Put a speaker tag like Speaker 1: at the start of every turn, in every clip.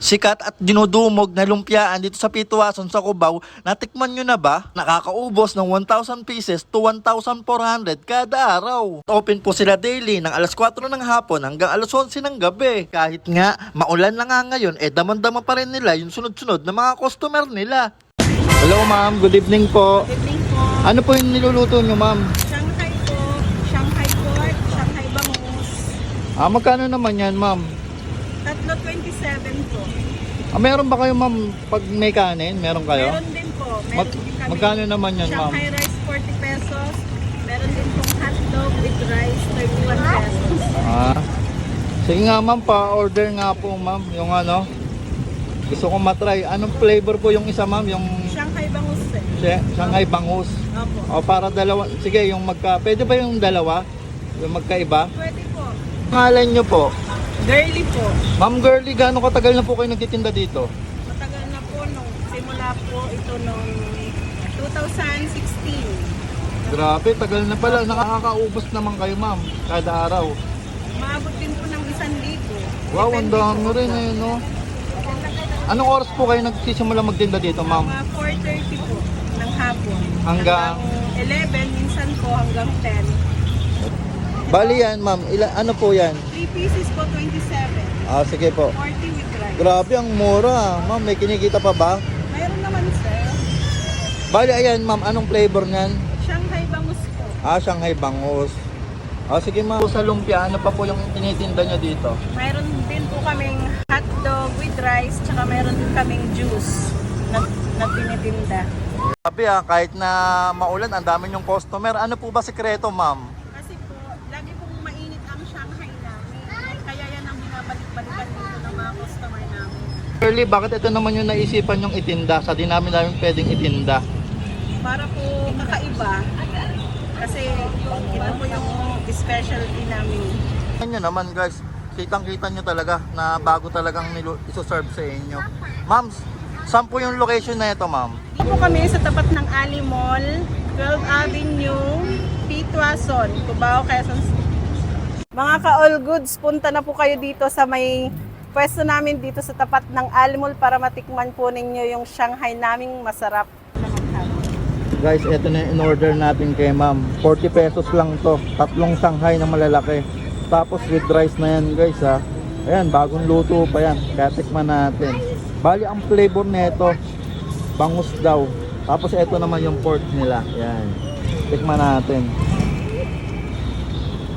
Speaker 1: Sikat at dinudumog na lumpiaan dito sa Pituason sa Cubao, natikman nyo na ba? Nakakaubos ng 1,000 pieces to 1,400 kada araw. Open po sila daily ng alas 4 ng hapon hanggang alas 11 ng gabi. Kahit nga maulan na nga ngayon, damang-dama pa rin nila yung sunod-sunod na mga customer nila. Hello ma'am, good evening po.
Speaker 2: Good evening po.
Speaker 1: Ano po yung niluluto nyo ma'am?
Speaker 2: Shanghai po, Shanghai pork, Shanghai bangus.
Speaker 1: Magkano naman yan ma'am?
Speaker 2: Tatlo 27 po.
Speaker 1: Meron ba kayo ma'am pag may kanin? Meron kayo?
Speaker 2: Meron din po. Meron din kami.
Speaker 1: Magkano naman yan ma'am?
Speaker 2: Shanghai rice 40 pesos. Meron din pong hotdog with rice 31 pesos.
Speaker 1: Sige nga ma'am, pa-order nga po ma'am. Yung ano, gusto kong matry. Anong flavor po yung isa ma'am? Yung
Speaker 2: Shanghai bangus eh.
Speaker 1: Shanghai bangus.
Speaker 2: Opo.
Speaker 1: O para dalawa. Sige, yung pwede ba yung dalawa? Yung magkaiba?
Speaker 2: Pwede po.
Speaker 1: Pangalan nyo po?
Speaker 2: Girly po.
Speaker 1: Ma'am Girly, gaano katagal na po kayo nagtitinda dito?
Speaker 2: Matagal na po nung simula po ito nung 2016.
Speaker 1: Grabe, tagal na pala. Nakakaubos naman kayo ma'am, kada araw.
Speaker 2: Maabot din po ng 1,000.
Speaker 1: Wow, ang
Speaker 2: Depende
Speaker 1: dami
Speaker 2: po.
Speaker 1: rin eh, no? Anong oras po kayo nagsisimula magtinda dito ma'am?
Speaker 2: Mga 4:30 po ng hapon.
Speaker 1: Hanggang?
Speaker 2: 11, minsan po hanggang 10.
Speaker 1: Bali yan ma'am, ano po yan?
Speaker 2: 3 pieces po, 27.
Speaker 1: Sige po.
Speaker 2: 40 with rice.
Speaker 1: Grabe, ang mura. Ma'am, may kinikita pa ba?
Speaker 2: Mayroon naman sir.
Speaker 1: Bali, ayan ma'am, anong flavor niyan?
Speaker 2: Shanghai bangus po.
Speaker 1: Shanghai bangus. Sige ma'am. Sa lumpia, ano pa po yung tinitinda niyo dito?
Speaker 2: Mayroon din po kaming hotdog with rice, tsaka mayroon din kaming juice na tinitinda.
Speaker 1: Grabe kahit na maulan, ang dami yung customer. Ano po ba sikreto ma'am?
Speaker 2: Kasi po, lagi pong mainit ang Shanghai namin. Kaya yan ang binabalik-balikan dito ng mga customer namin.
Speaker 1: Early, bakit ito naman yung naisipan yung itinda? Sa dinami namin pwedeng itinda.
Speaker 2: Para po kakaiba. Kasi ito po yung specialty namin.
Speaker 1: Ano naman guys, kitang-kita nyo talaga na bago talagang isoserve sa inyo. Ma'am, saan po yung location na ito ma'am?
Speaker 2: Dito po kami sa tapat ng Ali Mall, 12th Avenue, Pituason, Cubao, Quezon City. Mga ka-all goods, punta na po kayo dito sa may pwesto namin dito sa tapat ng Ali Mall para matikman po ninyo yung Shanghai naming masarap na maghalo.
Speaker 1: Guys, ito na yung in-order natin kay ma'am. 40 pesos lang to. Tatlong Shanghai na malalaki. Tapos with rice na yan guys ha. Ayan, bagong luto pa yan. Kaya tikman natin. Bali, ang flavor nito, bangus daw. Tapos ito naman yung pork nila. Ayan. Tikman natin.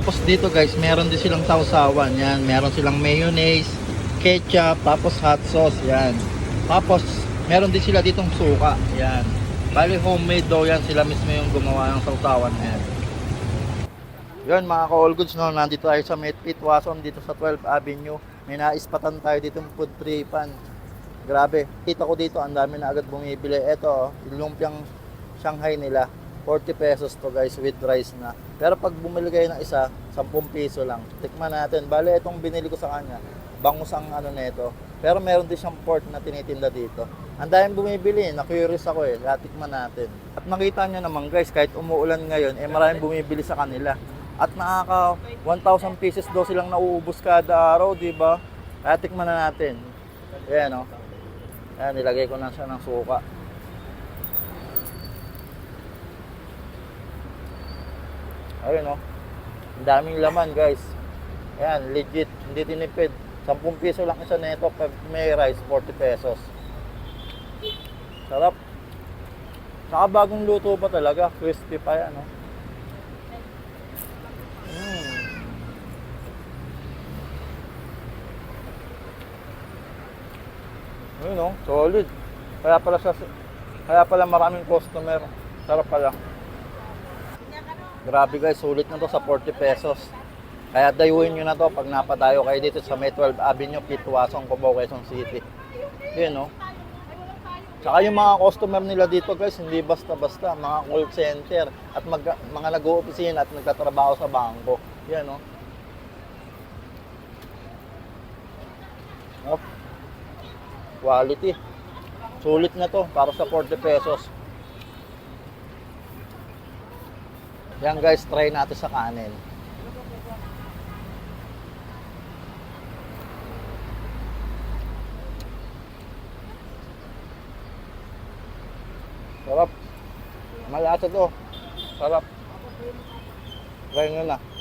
Speaker 1: Tapos dito guys, meron din silang sausawan. Yan, meron silang mayonnaise, ketchup, tapos hot sauce. Yan. Tapos, meron din sila ditong suka. Yan. Bali homemade daw yan, sila mismo yung gumawa ng sausawan na yan. Yun mga ka-all goods, no, nandito tayo sa Pituason dito sa 12th Avenue. May naispatan tayo dito ng food tripan. Grabe, kita ko dito, ang dami na agad bumibili. Ito, yung lumpiang Shanghai nila, 40 pesos to guys with rice na. Pero pag bumili kayo ng isa, 10 piso lang. Tikman natin. Bali, itong binili ko sa kanya, bangus ang ano nito. Pero meron din siyang pork na tinitinda dito. Ang daming bumibili, na-curious ako Kaya tikman natin. At nakita nyo naman guys, kahit umuulan ngayon, maraming bumibili sa kanila. At nakaka 1,000 pieces daw silang nauubos kada araw, di ba? Kaya tikman na natin. Ayan o. Ayan, nilagay ko na siya ng suka. Ayun o. Ang daming laman guys. Ayan, legit. Hindi tinipid. 10 piso lang isa nito pag may rice, 40 pesos. Sarap. Saka bagong luto pa talaga. Crispy pa yan. Ayun solid. Kaya pala maraming customer. Sarap pala. Grabe guys, sulit na to sa 40 pesos. Kaya dayuhin nyo na to pag napadayo kayo dito sa May 12th Avenue, Pituason, Cubao, Quezon City. Yun Tsaka yung mga customer nila dito guys, hindi basta-basta. Mga call center at mga nag-oopisina at nagtatrabaho sa bangko. Yan Quality. Sulit na to para sa 40 pesos. Yan guys, try natin sa kanin. Sarap. Malasa to. Sarap. Try nyo na.